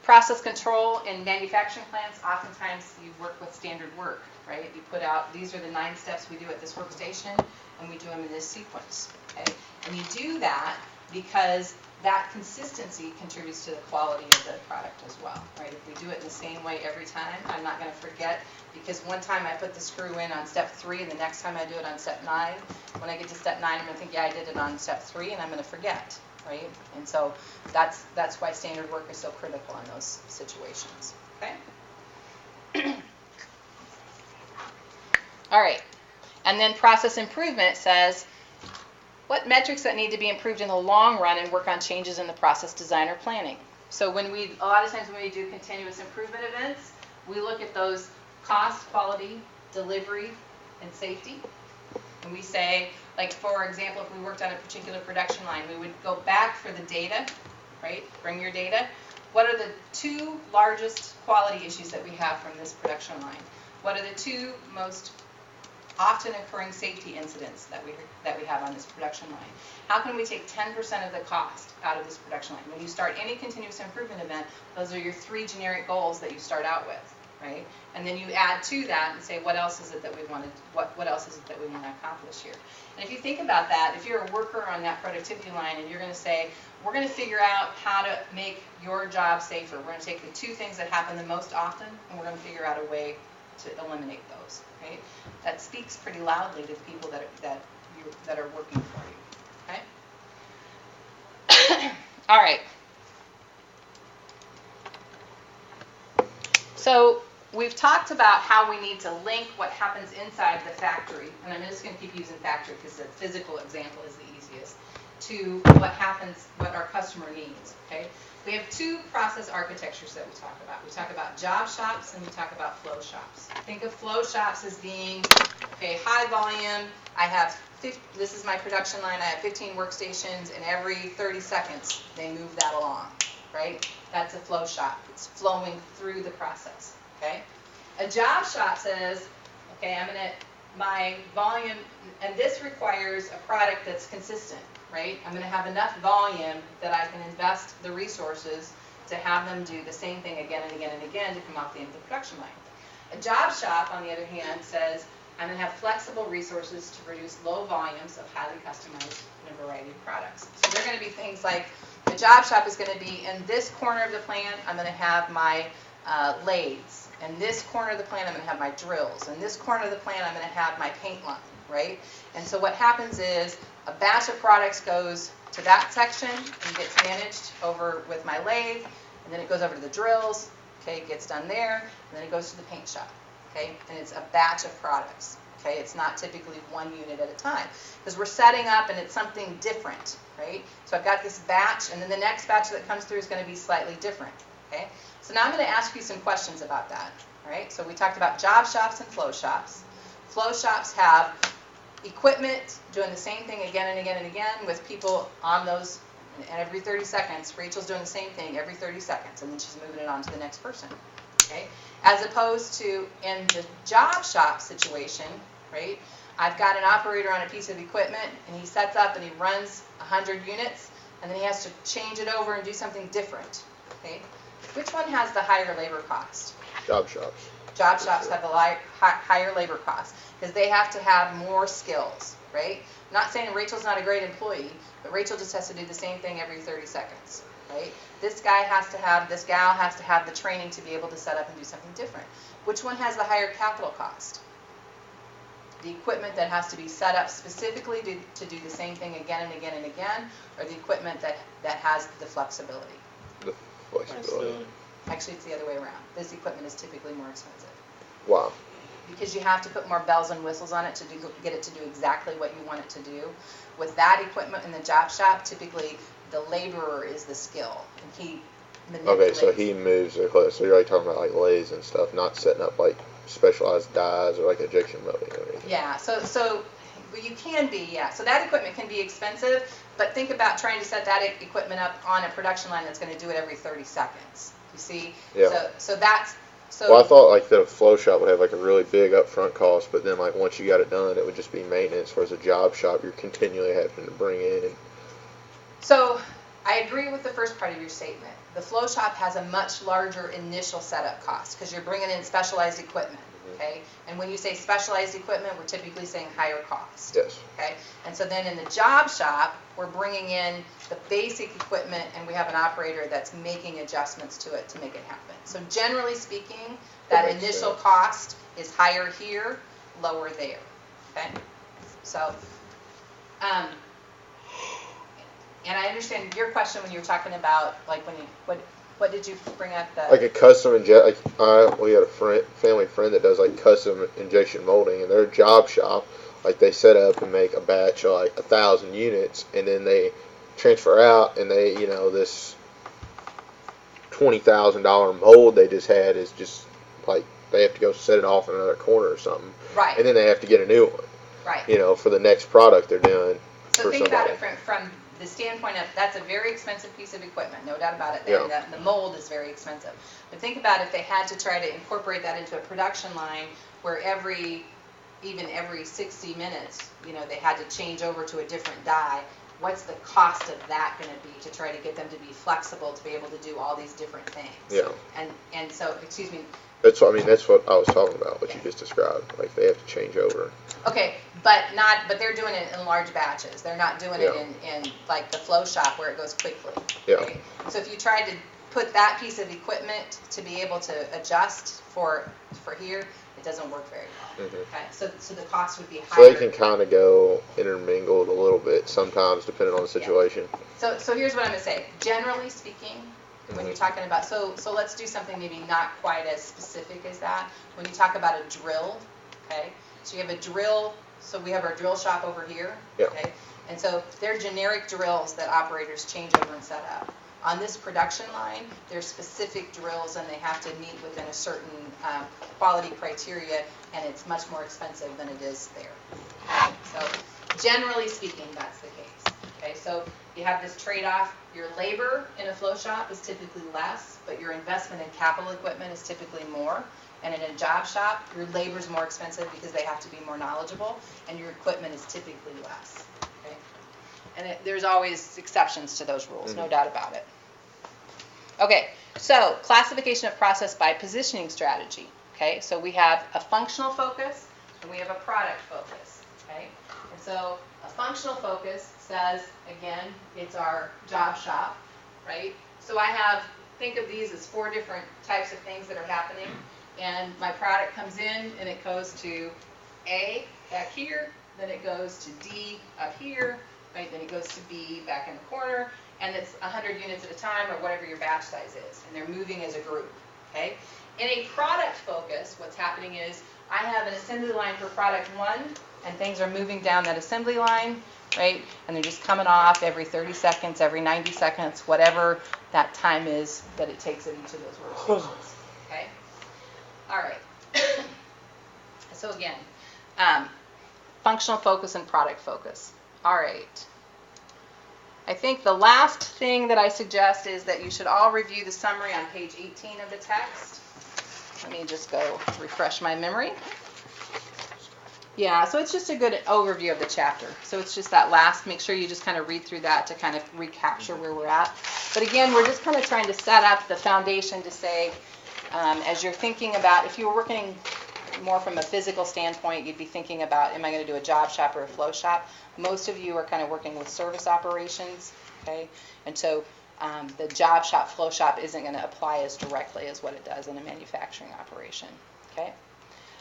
[SPEAKER 2] Process control in manufacturing plants, oftentimes you work with standard work, right? You put out, these are the 9 steps we do at this workstation, and we do them in this sequence, okay? And you do that because that consistency contributes to the quality of the product as well, right? If we do it in the same way every time, I'm not going to forget, because one time I put the screw in on step 3, and the next time I do it on step 9, when I get to step 9, I'm going to think, yeah, I did it on step 3, and I'm going to forget, right? And so that's why standard work is so critical in those situations, okay? All right, and then process improvement says, what metrics that need to be improved in the long run and work on changes in the process design or planning. So a lot of times when we do continuous improvement events, we look at those cost, quality, delivery, and safety. And we say, like for example, if we worked on a particular production line, we would go back for the data, right? Bring your data. What are the 2 largest quality issues that we have from this production line? What are the 2 most often occurring safety incidents that we have on this production line? How can we take 10% of the cost out of this production line? When you start any continuous improvement event, those are your 3 generic goals that you start out with, right? And then you add to that and say, what else is it that we want to accomplish here? And if you think about that, if you're a worker on that productivity line and you're going to say, we're going to figure out how to make your job safer. We're going to take the 2 things that happen the most often, and we're going to figure out a way to eliminate those, right? That speaks pretty loudly to the people that are working for you, okay? All right. So we've talked about how we need to link what happens inside the factory, and I'm just going to keep using factory because the physical example is the easiest, to what our customer needs, okay? We have 2 process architectures that we talk about. We talk about job shops and we talk about flow shops. Think of flow shops as being, okay, high volume. This is my production line. I have 15 workstations, and every 30 seconds they move that along, right? That's a flow shop. It's flowing through the process, okay? A job shop says, okay, I'm going to my volume, and this requires a product that's consistent, right? I'm going to have enough volume that I can invest the resources to have them do the same thing again and again and again to come off the end of the production line. A job shop, on the other hand, says I'm going to have flexible resources to produce low volumes of highly customized and a variety of products. So they're going to be things like, the job shop is going to be in this corner of the plant, I'm going to have my lathes. In this corner of the plant, I'm going to have my drills. In this corner of the plant, I'm going to have my paint line, right? And so what happens is a batch of products goes to that section and gets managed over with my lathe, and then it goes over to the drills, okay, it gets done there, and then it goes to the paint shop, okay? And it's a batch of products, okay? It's not typically one unit at a time, because we're setting up and it's something different, right? So I've got this batch, and then the next batch that comes through is going to be slightly different, okay? So now I'm going to ask you some questions about that, all right? So we talked about job shops and flow shops. Flow shops have equipment doing the same thing again and again and again with people on those, and every 30 seconds, Rachel's doing the same thing every 30 seconds, and then she's moving it on to the next person, okay? As opposed to in the job shop situation, right, I've got an operator on a piece of equipment, and he sets up and he runs 100 units, and then he has to change it over and do something different, okay? Which one has the higher labor cost?
[SPEAKER 3] Job shops.
[SPEAKER 2] Job shops have the higher labor cost because they have to have more skills, right? I'm not saying Rachel's not a great employee, but Rachel just has to do the same thing every 30 seconds, right? This gal has to have the training to be able to set up and do something different. Which one has the higher capital cost? The equipment that has to be set up specifically to do the same thing again and again and again, or the equipment that has the flexibility?
[SPEAKER 3] The flexibility.
[SPEAKER 2] Actually, it's the other way around. This equipment is typically more expensive.
[SPEAKER 3] Wow.
[SPEAKER 2] Because you have to put more bells and whistles on it to get it to do exactly what you want it to do. With that equipment in the job shop, typically the laborer is the skill, and he manipulates.
[SPEAKER 3] Okay, so he moves the equipment. So you're like talking about like lathes and stuff, not setting up like specialized dies or like injection molding or anything.
[SPEAKER 2] Yeah, so you can be, yeah. So that equipment can be expensive, but think about trying to set that equipment up on a production line that's going to do it every 30 seconds. You see?
[SPEAKER 3] Yeah.
[SPEAKER 2] So that's...
[SPEAKER 3] Well, I thought like the flow shop would have like a really big upfront cost, but then like once you got it done, it would just be maintenance. Whereas a job shop, you're continually having to bring in.
[SPEAKER 2] So I agree with the first part of your statement. The flow shop has a much larger initial setup cost because you're bringing in specialized equipment. Okay, and when you say specialized equipment, we're typically saying higher cost.
[SPEAKER 3] Yes.
[SPEAKER 2] Okay, and so then in the job shop, we're bringing in the basic equipment, and we have an operator that's making adjustments to it to make it happen. So generally speaking, that initial cost is higher here, lower there. Okay, so and I understand your question when you were talking about like when you what did you bring up?
[SPEAKER 3] Like a custom injection. We had a family friend that does like custom injection molding, and their job shop, like they set up and make a batch of like 1,000 units, and then they transfer out, and they, this $20,000 mold they just had is just like they have to go set it off in another corner or something.
[SPEAKER 2] Right.
[SPEAKER 3] And then they have to get a new one.
[SPEAKER 2] Right.
[SPEAKER 3] For the next product they're doing.
[SPEAKER 2] So think about it from the standpoint of that's a very expensive piece of equipment, no doubt about it.
[SPEAKER 3] Yeah.
[SPEAKER 2] The mold is very expensive. But think about if they had to try to incorporate that into a production line where every 60 minutes, they had to change over to a different die. What's the cost of that going to be to try to get them to be flexible to be able to do all these different things?
[SPEAKER 3] Yeah.
[SPEAKER 2] And so, excuse me.
[SPEAKER 3] That's what I was talking about. What you just described. Like they have to change over.
[SPEAKER 2] Okay, but they're doing it in large batches. They're not doing it in like the flow shop where it goes quickly.
[SPEAKER 3] Yeah.
[SPEAKER 2] Right? So if you tried to put that piece of equipment to be able to adjust for here, it doesn't work very well.
[SPEAKER 3] Mm-hmm.
[SPEAKER 2] Okay, so the cost would be higher.
[SPEAKER 3] So they can kind of go intermingled a little bit sometimes depending on the situation.
[SPEAKER 2] Yeah. So here's what I'm going to say. Generally speaking, when you're talking about, so let's do something maybe not quite as specific as that. When you talk about a drill, okay, so you have a drill, so we have our drill shop over here, okay, and so they're generic drills that operators change over and set up. On this production line, there's specific drills and they have to meet within a certain quality criteria, and it's much more expensive than it is there. So generally speaking, that's the case. Okay, so you have this trade-off. Your labor in a flow shop is typically less, but your investment in capital equipment is typically more. And in a job shop, your labor is more expensive because they have to be more knowledgeable, and your equipment is typically less. Okay? And there's always exceptions to those rules, no doubt about it. Okay, so classification of process by positioning strategy. Okay, so we have a functional focus and we have a product focus. Okay, and so a functional focus says, again, it's our job shop, right? So I have, think of these as 4 different types of things that are happening, and my product comes in and it goes to A back here, then it goes to D up here, right? Then it goes to B back in the corner, and it's 100 units at a time or whatever your batch size is, and they're moving as a group. Okay. In a product focus, what's happening is I have an assembly line for product 1, and things are moving down that assembly line, right? And they're just coming off every 30 seconds, every 90 seconds, whatever that time is that it takes at each of those workstations. Okay? All right. So again, functional focus and product focus. All right. I think the last thing that I suggest is that you should all review the summary on page 18 of the text. Let me just go refresh my memory. Yeah, so it's just a good overview of the chapter. So it's just that last, make sure you just kind of read through that to kind of recapture where we're at. But again, we're just kind of trying to set up the foundation to say, as you're thinking about, if you were working more from a physical standpoint, you'd be thinking about, am I going to do a job shop or a flow shop? Most of you are kind of working with service operations, okay? And so the job shop, flow shop isn't going to apply as directly as what it does in a manufacturing operation, okay?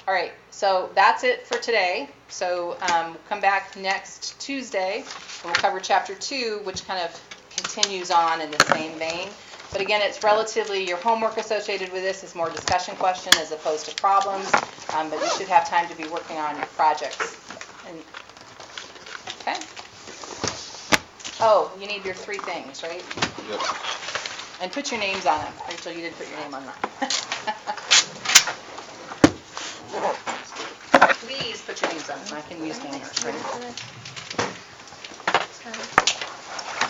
[SPEAKER 2] All right, so that's it for today. So we'll come back next Tuesday, and we'll cover Chapter 2, which kind of continues on in the same vein. But again, it's relatively, your homework associated with this is more discussion question as opposed to problems, but you should have time to be working on your projects. Okay? Oh, you need your 3 things, right?
[SPEAKER 3] Yep.
[SPEAKER 2] And put your names on them. Rachel, you didn't put your name on mine. Please put your names on them. I can use hammers, right?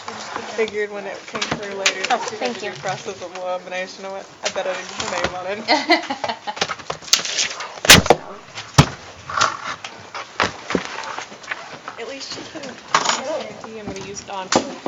[SPEAKER 1] I figured when it came through later,
[SPEAKER 4] Oh, thank you.
[SPEAKER 1] process of love, and I just, you know what, I bet I didn't put my name on it. At least you could have guarantee I'm going to use Don for